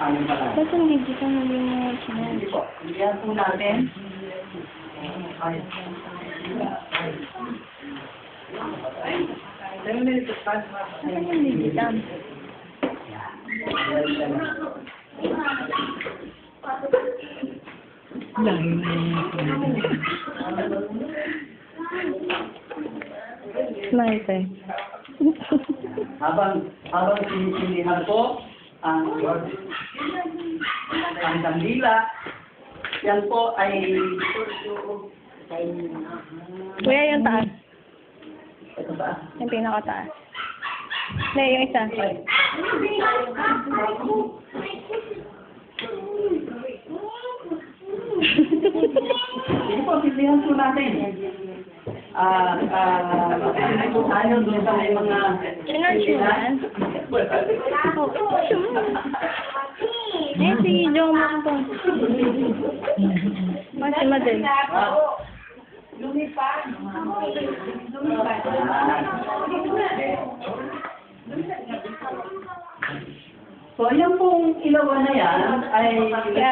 Ayun pala. Ba't ang hindi ka naging mga channel? Hindi po. Yan po natin. Ano yung digital? Smile tayo. Habang sinisilihan po ang kandila, yan po ay Kuya, yung taas. ito ba? Yung pinakataas. Hindi, yung isa. Hindi po, silihan po natin. Silihan po tayo doon sa may mga Sinarchunan? Eh, sige, joke mo ito. Mas madal. So, yung pong ilawan na yan ay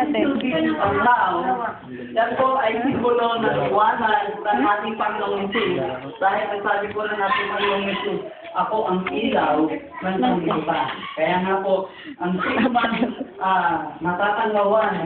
silbihin ang tao. Yan po ay simbolo ng iwanan ng ating Panginoong Isus. Dahil ang sabi po ng ating Panginoong Isus, ako ang ilaw ng sanlibutan. Kaya nga po, ang sino man matatanggawan